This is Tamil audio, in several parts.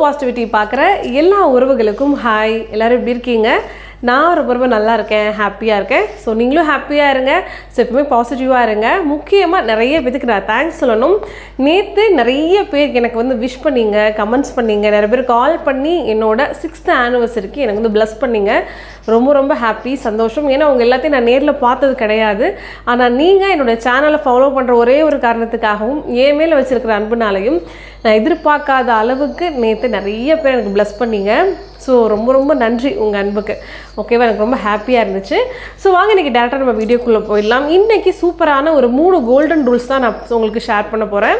பாசிட்டிவிட்டி பார்க்குற எல்லா உறவுகளுக்கும் ஹாய். எல்லோரும் எப்படி இருக்கீங்க? நான் ரொம்ப நல்லா இருக்கேன், ஹாப்பியாக இருக்கேன். ஸோ நீங்களும் ஹாப்பியாக இருங்க. ஸோ எப்பவுமே பாசிட்டிவாக இருங்க. முக்கியமாக நிறைய பேருக்கு நான் தேங்க்ஸ் சொல்லணும். நேற்று நிறைய பேர் எனக்கு வந்து விஷ் பண்ணிங்க, கமெண்ட்ஸ் பண்ணிங்க, நிறைய பேர் கால் பண்ணி என்னோட 6th ஆனிவர்சரிக்கு எனக்கு வந்து ப்ளஸ் பண்ணிங்க. ரொம்ப ஹாப்பி, சந்தோஷம். ஏன்னா அவங்க எல்லாத்தையும் நான் நேரில் பார்த்தது கிடையாது. ஆனால் நீங்கள் என்னோடய சேனலை ஃபாலோ பண்ணுற ஒரே ஒரு காரணத்துக்காகவும் என் மேலே வச்சுருக்கிற அன்புனாலையும் நான் எதிர்பார்க்காத அளவுக்கு நேற்று நிறைய பேர் எனக்கு ப்ளஸ் பண்ணிங்க. ஸோ ரொம்ப நன்றி உங்கள் அன்புக்கு. ஓகேவா, எனக்கு ரொம்ப ஹாப்பியாக இருந்துச்சு. ஸோ வாங்க இன்றைக்கி டேரெக்டாக நம்ம வீடியோக்குள்ளே போயிடலாம். இன்றைக்கி சூப்பரான ஒரு 3 கோல்டன் ரூல்ஸ் தான் நான் உங்களுக்கு ஷேர் பண்ண போகிறேன்.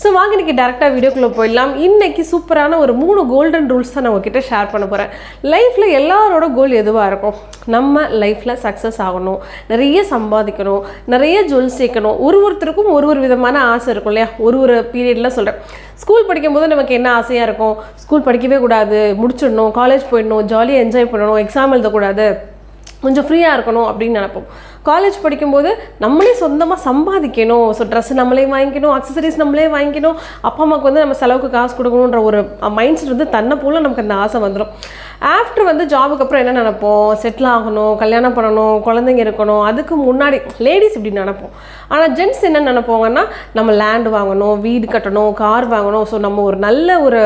ஸோ வாங்க இன்றைக்கி டேரெக்டாக வீடியோக்குள்ளே போயிடலாம். இன்றைக்கி சூப்பரான ஒரு 3 கோல்டன் ரூல்ஸ் தான் நான் உங்ககிட்ட ஷேர் பண்ண போகிறேன். லைஃப்பில் எல்லாரோட கோல் எதுவாக இருக்கும்? நம்ம லைஃப்பில் சக்ஸஸ் ஆகணும், நிறைய சம்பாதிக்கணும், நிறைய ஜுவல் சேர்க்கணும். ஒருத்தருக்கும் ஒரு விதமான ஆசை இருக்கும் இல்லையா? ஒரு பீரியடில் சொல்கிறேன். ஸ்கூல் படிக்கும்போது நமக்கு என்ன ஆசையாக இருக்கும்? ஸ்கூல் படிக்கவே கூடாது, முடிச்சிடணும், காலேஜ் போயிடணும், ஜாலியாக என்ஜாய் பண்ணணும், எக்ஸாம் எழுதக்கூடாது, கொஞ்சம் ஃப்ரீயாக இருக்கணும் அப்படின்னு நினைப்போம். காலேஜ் படிக்கும்போது நம்மளே சொந்தமாக சம்பாதிக்கணும். ஸோ ட்ரெஸ் நம்மளே வாங்கிக்கணும், அக்சசரிஸ் நம்மளே வாங்கிக்கணும், அப்பா அம்மாவுக்கு வந்து நம்ம செலவுக்கு காசு கொடுக்கணுன்ற ஒரு மைண்ட் செட் வந்து தன்னை போல் நமக்கு அந்த ஆசை வந்துடும். ஆஃப்டர் வந்து ஜாபுக்கு அப்புறம் என்ன நினைப்போம்? செட்டில் ஆகணும், கல்யாணம் பண்ணணும், குழந்தைங்க இருக்கணும். அதுக்கு முன்னாடி லேடிஸ் இப்படி நினைப்போம். ஆனால் ஜென்ட்ஸ் என்ன நினைப்போங்கன்னா, நம்ம லேண்ட் வாங்கணும், வீடு கட்டணும், கார் வாங்கணும். ஸோ நம்ம ஒரு நல்ல ஒரு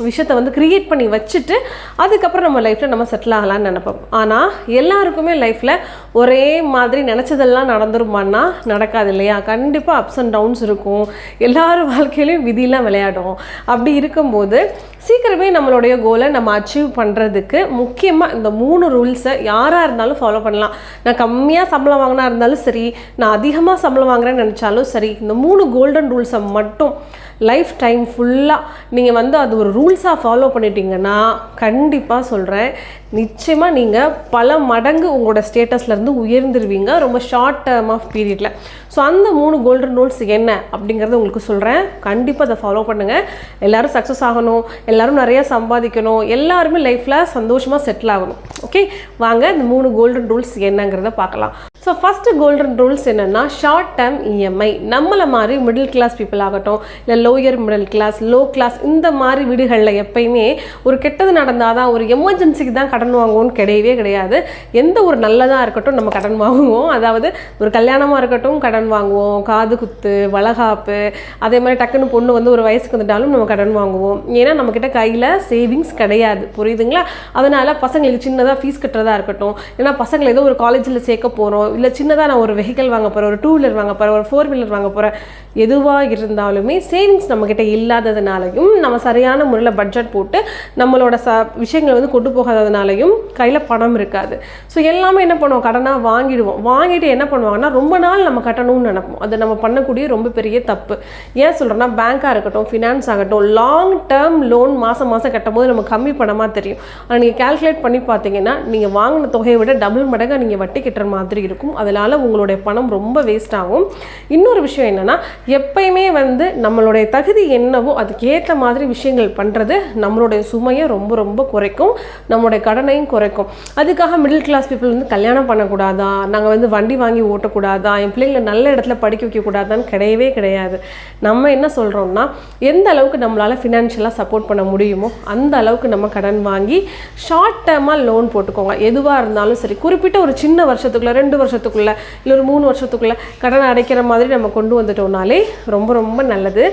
விஷயத்தை வந்து க்ரியேட் பண்ணி வச்சுட்டு அதுக்கப்புறம் நம்ம லைஃப்பில் நம்ம செட்டில் ஆகலான்னு நினைப்போம். ஆனால் எல்லாருக்குமே லைஃப்பில் ஒரே மாதிரி நினச்சதெல்லாம் நடந்துருமான்னா நடக்காது இல்லையா? கண்டிப்பாக அப்ஸ் அண்ட் டவுன்ஸ் இருக்கும். எல்லாரும் வாழ்க்கையிலையும் விதியெலாம் விளையாடும். அப்படி இருக்கும்போது சீக்கிரமே நம்மளுடைய கோலை நம்ம அச்சீவ் பண்ணுறதுக்கு முக்கியமாக இந்த 3 ரூல்ஸை யாராக இருந்தாலும் ஃபாலோ பண்ணலாம். நான் கம்மியாக சம்பளம் வாங்கினா இருந்தாலும் சரி, நான் அதிகமாக சம்பளம் வாங்குறேன்னு நினச்சாலும் சரி, இந்த 3 கோல்டன் ரூல்ஸை மட்டும் லைஃப் டைம் ஃபுல்லாக நீங்கள் வந்து அது ஒரு ரூல்ஸாக ஃபாலோ பண்ணிட்டீங்கன்னா கண்டிப்பாக சொல்கிறேன், நிச்சயமாக நீங்கள் பல மடங்கு உங்களோட ஸ்டேட்டஸ்லேருந்து உயர்ந்துருவீங்க ரொம்ப ஷார்ட் டேர்ம் ஆஃப் பீரியடில். ஸோ அந்த 3 கோல்டன் ரூல்ஸ் என்ன அப்படிங்கிறத உங்களுக்கு சொல்கிறேன். கண்டிப்பாக அதை ஃபாலோ பண்ணுங்கள். எல்லோரும் சக்ஸஸ் ஆகணும், எல்லோரும் நிறையா சம்பாதிக்கணும், எல்லாருமே லைஃப்பில் சந்தோஷமாக செட்டில் ஆகணும். ஓகே, வாங்க இந்த 3 கோல்டன் ரூல்ஸ் என்னங்கிறத பார்க்கலாம். ஸோ ஃபஸ்ட்டு கோல்டன் ரூல்ஸ் என்னென்னா, ஷார்ட் டேர்ம் இஎம்ஐ. நம்மளை மாதிரி மிடில் கிளாஸ் பீப்புள் ஆகட்டும், இல்லை lower middle class, low class, இந்த மாதிரி வீடுகளில் எப்பயுமே ஒரு கெட்டது நடந்தால் தான், ஒரு எமர்ஜென்சிக்கு தான் கடன் வாங்குவோம்னு கிடையவே கிடையாது. எந்த ஒரு நல்லதாக இருக்கட்டும் நம்ம கடன் வாங்குவோம். அதாவது ஒரு கல்யாணமாக இருக்கட்டும் கடன் வாங்குவோம், காது குத்து, வளகாப்பு, அதே மாதிரி டக்குன்னு பொண்ணு வந்து ஒரு வயசுக்கு வந்துட்டாலும் நம்ம கடன் வாங்குவோம். ஏன்னா நம்மக்கிட்ட கையில் சேவிங்ஸ் கிடையாது, புரியுதுங்களா? அதனால் பசங்களுக்கு சின்னதாக ஃபீஸ் கட்டுறதா இருக்கட்டும், ஏன்னா பசங்களை ஏதோ ஒரு காலேஜில் சேர்க்க போகிறோம், இல்லை சின்னதாக நான் ஒரு வெஹிக்கல் வாங்க போகிறேன், ஒரு 2 வீலர் வாங்க போகிறேன், ஒரு 4 வீலர் வாங்க போகிறேன், எதுவாக இருந்தாலுமே சேவிங்ஸ் நம்மக்கிட்ட இல்லாததுனாலையும், நம்ம சரியான முறையில் பட்ஜெட் போட்டு நம்மளோட விஷயங்களை வந்து கொண்டு போகாததுனாலையும் கையில் பணம் இருக்காது. ஸோ எல்லாமே என்ன பண்ணுவோம்? கடனாக வாங்கிடுவோம். வாங்கிட்டு என்ன பண்ணுவாங்கன்னா ரொம்ப நாள் நம்ம கட்டணும்னு நினைப்போம். அது நம்ம பண்ணக்கூடிய ரொம்ப பெரிய தப்பு. ஏன் சொல்கிறேன்னா, பேங்காக இருக்கட்டும், ஃபினான்ஸ் ஆகட்டும், லாங் டேர்ம் லோன் மாதம் கட்டும் போது நம்ம கம்மி பணமாக தெரியும். ஆனால் நீங்கள் கேல்குலேட் பண்ணி பார்த்தீங்கன்னா நீங்கள் வாங்கின தொகையை விட டபுள் மடங்காக நீங்கள் வட்டி கட்டுற மாதிரி இருக்கும். அதனால் உங்களுடைய பணம் ரொம்ப வேஸ்ட் ஆகும். இன்னொரு விஷயம் என்னென்னா, எப்பயுமே வந்து நம்மளுடைய தகுதி என்னவோ அதுக்கேற்ற மாதிரி விஷயங்கள் பண்ணுறது நம்மளுடைய சுமையை ரொம்ப குறைக்கும், நம்மளுடைய கடனையும் குறைக்கும். அதுக்காக மிடில் கிளாஸ் பீப்புள் வந்து கல்யாணம் பண்ணக்கூடாதா, நாங்கள் வந்து வண்டி வாங்கி ஓட்டக்கூடாதா, என் பிள்ளைங்களை நல்ல இடத்துல படிக்க வைக்கக்கூடாதான்னு கிடையவே கிடையாது. நம்ம என்ன சொல்கிறோம்னா, எந்த அளவுக்கு நம்மளால் ஃபினான்ஷியலாக சப்போர்ட் பண்ண முடியுமோ அந்த அளவுக்கு நம்ம கடன் வாங்கி ஷார்ட் டேர்மாக லோன் போட்டுக்கோங்க. எதுவாக இருந்தாலும் சரி, குறிப்பிட்ட ஒரு சின்ன வருஷத்துக்குள்ளே, 2 வருஷத்துக்குள்ளே, இல்லை ஒரு 3 வருஷத்துக்குள்ளே கடன் அடைக்கிற மாதிரி நம்ம கொண்டு வந்துட்டோம்னாலே ரொம்ப நல்லது.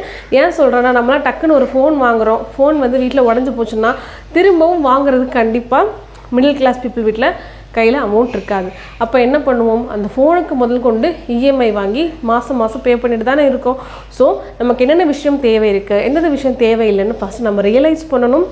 ஏன் சொல்கிறேன்னா, நம்மளாம் டக்குன்னு ஒரு ஃபோன் வாங்குகிறோம், ஃபோன் வந்து வீட்டில் உடஞ்சி போச்சுன்னா திரும்பவும் வாங்குறதுக்கு கண்டிப்பாக மிடில் கிளாஸ் பீப்புள் வீட்டில் கையில் அமௌண்ட் இருக்காது. அப்போ என்ன பண்ணுவோம்? அந்த ஃபோனுக்கு முதல் கொண்டு இஎம்ஐ வாங்கி மாதம் பே பண்ணிட்டு தானே இருக்கோம். ஸோ நமக்கு என்னென்ன விஷயம் தேவை இருக்குது, எந்தெந்த விஷயம் தேவையில்லைன்னு ஃபஸ்ட்டு நம்ம ரியலைஸ் பண்ணணும்.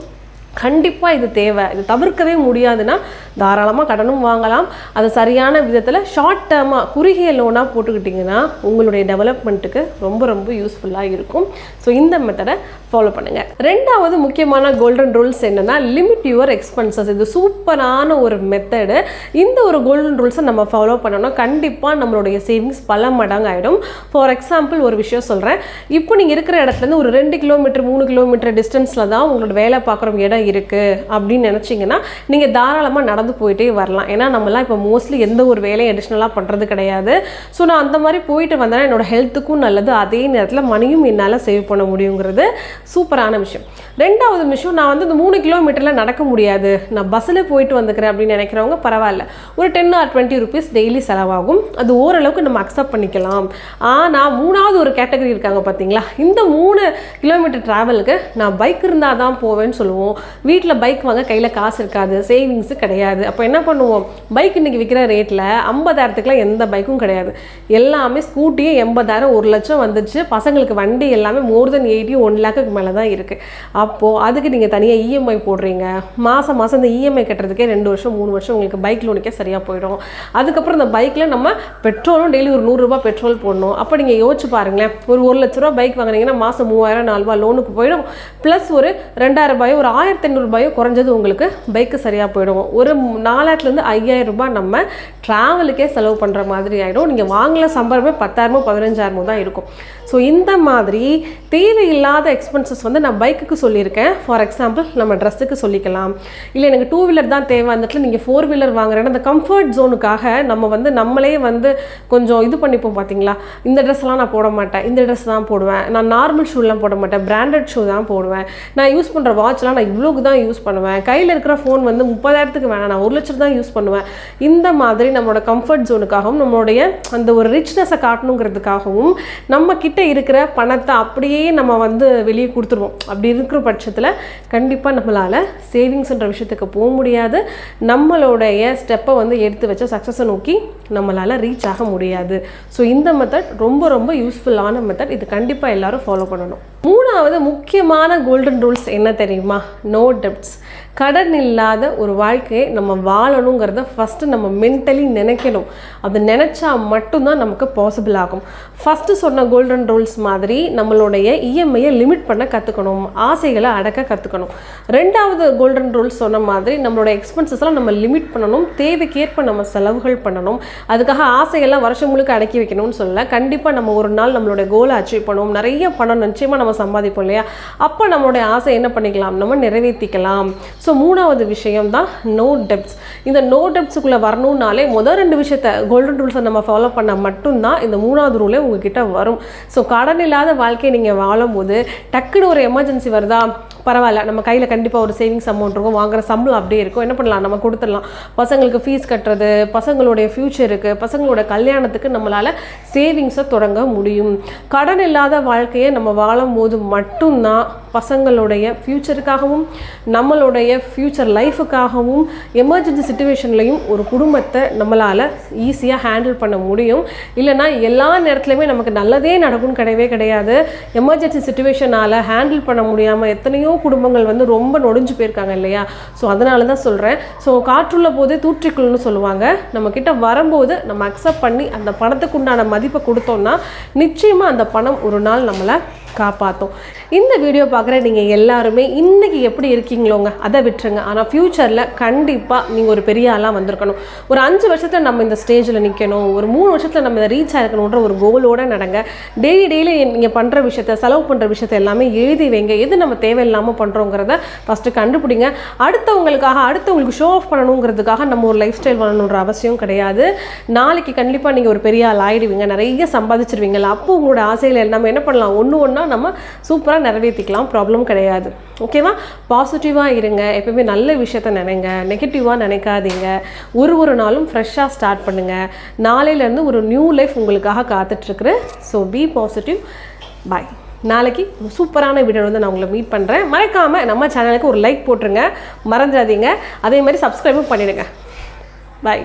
கண்டிப்பாக இது தேவை, இது தவிர்க்கவே முடியாதுன்னா தாராளமாக கடனும் வாங்கலாம். அது சரியான விதத்தில் ஷார்ட் டேர்மாக குறுகிய லோனாக போட்டுக்கிட்டிங்கன்னா உங்களுடைய டெவலப்மெண்ட்டுக்கு ரொம்ப யூஸ்ஃபுல்லாக இருக்கும். ஸோ இந்த மெத்தடை ஃபாலோ பண்ணுங்கள். ரெண்டாவது முக்கியமான கோல்டன் ரூல்ஸ் என்னென்னா, லிமிட் யுவர் எக்ஸ்பென்சஸ். இது சூப்பரான ஒரு மெத்தடு. இந்த ஒரு கோல்டன் ரூல்ஸை நம்ம ஃபாலோ பண்ணோம்னா கண்டிப்பாக நம்மளுடைய சேவிங்ஸ் பல மடங்கு ஆகிடும். ஃபார் எக்ஸாம்பிள் ஒரு விஷயம் சொல்கிறேன். இப்போ நீங்கள் இருக்கிற இடத்துலேருந்து ஒரு 2 கிலோமீட்டர் 3 கிலோமீட்டர் டிஸ்டன்ஸில் தான் உங்களோட வேலை பார்க்குற இடம் தான் இருக்குது அப்படின்னு நினச்சிங்கன்னா நீங்கள் தாராளமாக நடந்து போயிட்டே வரலாம். ஏன்னா நம்மலாம் இப்போ மோஸ்ட்லி எந்த ஒரு வேலையும் அடிஷ்னலாக பண்ணுறது கிடையாது. ஸோ நான் அந்த மாதிரி போயிட்டு வந்தேன்னா என்னோடய ஹெல்த்துக்கும் நல்லது, அதே நேரத்தில் மணியும் என்னால் சேவ் பண்ண முடியுங்கிறது சூப்பரான விஷயம். ரெண்டாவது விஷயம், நான் வந்து இந்த 3 கிலோமீட்டரில் நடக்க முடியாது, நான் பஸ்ஸில் போயிட்டு வந்துக்கிறேன் அப்படின்னு நினைக்கிறவங்க பரவாயில்ல, ஒரு 10 or 20 rupees டெய்லி செலவாகும். அது ஓரளவுக்கு நம்ம அக்செப்ட் பண்ணிக்கலாம். ஆனால் 3வது ஒரு கேட்டகரி இருக்காங்க பார்த்தீங்களா, இந்த 3 கிலோமீட்டர் ட்ராவலுக்கு நான் பைக் இருந்தால் தான் போவேன்னு சொல்லுவோம். வீட்டில் பைக் வாங்க கையில் காசு இருக்காது, சேவிங்ஸு கிடையாது. அப்போ என்ன பண்ணுவோம், பைக் இன்றைக்கி விற்கிற ரேட்டில் 50,000க்குலாம் எந்த பைக்கும் கிடையாது. எல்லாமே ஸ்கூட்டியே 80,000 1 லட்சம் வந்துச்சு. பசங்களுக்கு வண்டி எல்லாமே மோர் தென் 80 1 லேக்குக்கு மேலே தான் இருக்குது. அப்போது அதுக்கு நீங்கள் தனியாக இஎம்ஐ போடுறீங்க. மாதம் இந்த இஎம்ஐ கட்டுறதுக்கே 2 வருஷம் 3 வருஷம் உங்களுக்கு பைக் லோனுக்கே சரியாக போயிடும். அதுக்கப்புறம் இந்த பைக்கில் நம்ம பெட்ரோலும் டெய்லி ஒரு 100 ரூபா பெட்ரோல் போடணும். அப்போ நீங்கள் யோசிச்சு பாருங்களேன், ஒரு 1 லட்ச ரூபா பைக் வாங்கினீங்கன்னா மாதம் 3000 4 லோனுக்கு போயிடும். ப்ளஸ் ஒரு 2000 ரூபாயோ ஒரு 1500 ரூபாயோ குறைஞ்சது உங்களுக்கு பைக்கு சரியாக போயிடும். ஒரு 4000லேருந்து 5000 ரூபாய் நம்ம ட்ராவலுக்கே செலவு பண்ணுற மாதிரி ஆகிடும். நீங்கள் வாங்கல சம்பளமே 10,000 15,000 தான் இருக்கும். ஸோ இந்த மாதிரி தேவையில்லாத எக்ஸ்பென்சஸ் வந்து நான் பைக்குக்கு சொல்லியிருக்கேன். ஃபார் எக்ஸாம்பிள் நம்ம ட்ரெஸ்ஸுக்கு சொல்லிக்கலாம். இல்லை எனக்கு 2 வீலர் தான் தேவை, அந்த இடத்துல நீங்கள் 4 வீலர் வாங்குறேன்னா அந்த கம்ஃபர்ட் ஜோனுக்காக நம்ம வந்து நம்மளே வந்து கொஞ்சம் இது பண்ணிப்போம் பார்த்தீங்களா. இந்த ட்ரெஸ்லாம் நான் போட மாட்டேன், இந்த ட்ரெஸ் தான் போடுவேன், நான் நார்மல் ஷூலாம் போட மாட்டேன், பிராண்டட் ஷூ தான் போடுவேன், நான் யூஸ் பண்ணுற வாட்ச்லாம் நான் இவ்வளோக்கு தான் யூஸ் பண்ணுவேன், கையில் இருக்கிற ஃபோன் வந்து 30,000க்கு வேணாம், நான் 1 லட்சம் தான் யூஸ் பண்ணுவேன். இந்த மாதிரி நம்மளோட கம்ஃபர்ட் ஜோனுக்காகவும் நம்மளுடைய அந்த ஒரு ரிச்னஸை காட்டணுங்கிறதுக்காகவும் நம்ம கிட்ட இருக்கிற பணத்தை அப்படியே நம்ம வந்து வெளியே கொடுத்துருவோம். அப்படி இருக்கிற பட்சத்தில் கண்டிப்பாக நம்மளால் சேவிங்ஸ்ன்ற விஷயத்துக்கு போக முடியாது. நம்மளுடைய ஸ்டெப்பை வந்து எடுத்து வச்ச சக்ஸஸை நோக்கி நம்மளால் ரீச் ஆக முடியாது. ஸோ இந்த மெத்தட் ரொம்ப ரொம்ப யூஸ்ஃபுல்லான மெத்தட். இது கண்டிப்பாக எல்லாரும் ஃபாலோ பண்ணணும். 3வது முக்கியமான கோல்டன் ரூல்ஸ் என்ன தெரியுமா? No debts. கடன் இல்லாத ஒரு வாழ்க்கையை நம்ம வாழணுங்கிறத ஃபஸ்ட்டு நம்ம மென்டலி நினைக்கணும். அது நினச்சா மட்டும்தான் நமக்கு பாசிபிள் ஆகும். ஃபஸ்ட்டு சொன்ன கோல்டன் ரூல்ஸ் மாதிரி நம்மளுடைய இஎம்ஐயை லிமிட் பண்ண கற்றுக்கணும், ஆசைகளை அடக்க கற்றுக்கணும். 2வது கோல்டன் ரூல்ஸ் சொன்ன மாதிரி நம்மளோட எக்ஸ்பென்சஸ்லாம் நம்ம லிமிட் பண்ணணும், தேவைக்கேற்ப நம்ம செலவுகள் பண்ணணும். அதுக்காக ஆசைகள்லாம் வருஷம் முழுக்க அடக்கி வைக்கணும்னு சொல்லலை. கண்டிப்பாக நம்ம ஒரு நாள் நம்மளுடைய கோலை அச்சீவ் பண்ணுவோம், நிறைய பணம் நிச்சயமாக நம்ம சம்பாதிப்போம் இல்லையா. அப்போ நம்மளுடைய ஆசை என்ன பண்ணிக்கலாம், நம்ம நிறைவேற்றிக்கலாம். ஸோ 3வது விஷயம் தான் நோ டெப்ட்ஸ். இந்த நோ டெப்ட்ஸுக்குள்ளே வரணும்னாலே முதல் 2 விஷயத்தை கோல்டன் ரூல்ஸை நம்ம ஃபாலோ பண்ண மட்டும்தான் இந்த 3வது ரூலே உங்ககிட்ட வரும். ஸோ கடன் இல்லாத வாழ்க்கையை நீங்கள் வாழும்போது டக்குன்னு ஒரு எமர்ஜென்சி வருதா, பரவாயில்ல, நம்ம கையில் கண்டிப்பாக ஒரு சேவிங்ஸ் அமௌண்ட் இருக்கும், வாங்குற சம்பளம் அப்படியே இருக்கும், என்ன பண்ணலாம், நம்ம கொடுத்துடலாம். பசங்களுக்கு ஃபீஸ் கட்டுறது, பசங்களுடைய ஃப்யூச்சருக்கு, பசங்களோட கல்யாணத்துக்கு நம்மளால் சேவிங்ஸை தொடங்க முடியும். கடன் இல்லாத வாழ்க்கையை நம்ம வாழும்போது மட்டும்தான் பசங்களுடைய ஃப்யூச்சருக்காகவும் நம்மளுடைய ஃப்யூச்சர் லைஃபுக்காகவும் எமர்ஜென்சி சுச்சுவேஷன்லையும் ஒரு குடும்பத்தை நம்மளால் ஈஸியாக ஹேண்டில் பண்ண முடியும். இல்லைனா எல்லா நேரத்துலையுமே நமக்கு நல்லதே நடக்கும்னு கிடையவே கிடையாது. எமர்ஜென்சி சுச்சுவேஷனால் ஹேண்டில் பண்ண முடியாமல் எத்தனையோ குடும்பங்கள் வந்து ரொம்ப நொடிஞ்சு போயிருக்காங்க இல்லையா. ஸோ அதனால தான் சொல்கிறேன். ஸோ காற்றுள்ள போதே தூற்றிக்கொள்னு சொல்லுவாங்க. நம்மக்கிட்ட வரும்போது நம்ம அக்செப்ட் பண்ணி அந்த பணத்துக்கு உண்டான மதிப்பை கொடுத்தோம்னா நிச்சயமாக அந்த பணம் ஒரு நாள் நம்மளை காப்பாற்றும். இந்த வீடியோ பார்க்குற நீங்கள் எல்லாருமே இன்றைக்கி எப்படி இருக்கீங்களோங்க அதை விட்டுருங்க. ஆனால் ஃப்யூச்சரில் கண்டிப்பாக நீங்கள் ஒரு பெரிய ஆளாக வந்திருக்கணும். ஒரு 5 வருஷத்தில் நம்ம இந்த ஸ்டேஜில் நிற்கணும், ஒரு 3 வருஷத்தில் நம்ம இதை ரீச் ஆகிருக்கணுன்ற ஒரு கோலோடு நடங்க. டெய்லி நீங்கள் பண்ணுற விஷயத்த, செலவு பண்ணுற விஷயத்த எல்லாமே எழுதி வைங்க. எது நம்ம தேவையில்லாமல் பண்ணுறோங்கிறத ஃபஸ்ட்டு கண்டுபிடிங்க. அடுத்தவங்களுக்கு ஷோ ஆஃப் பண்ணணுங்கிறதுக்காக நம்ம ஒரு லைஃப் ஸ்டைல் பண்ணணுன்ற அவசியம் கிடையாது. நாளைக்கு கண்டிப்பாக நீங்கள் ஒரு பெரிய ஆள் ஆகிடுவீங்க, நிறைய சம்பாதிச்சிருவீங்களா. அப்போ உங்களோட ஆசையில் நம்ம என்ன பண்ணலாம், ஒன்று நம்ம சூப்பராக நிறைவேற்றிக்கலாம், ப்ராப்ளம் கிடையாது. ஓகேவா? பாசிட்டிவாக இருங்க, எப்பவுமே நல்ல விஷயத்த நினைங்க, நெகட்டிவாக நினைக்காதீங்க. ஒரு நாளும் ஃப்ரெஷ்ஷாக ஸ்டார்ட் பண்ணுங்கள். நாளையிலேருந்து ஒரு நியூ லைஃப் உங்களுக்காக காத்துட்ருக்கு. So be positive. பாய். நாளைக்கு சூப்பரான வீடியோ வந்து நான் உங்களை மீட் பண்ணுறேன். மறக்காமல் நம்ம சேனலுக்கு ஒரு லைக் போட்டுருங்க, மறந்துடாதீங்க. அதே மாதிரி சப்ஸ்கிரைபும் பண்ணிவிடுங்க. பாய்.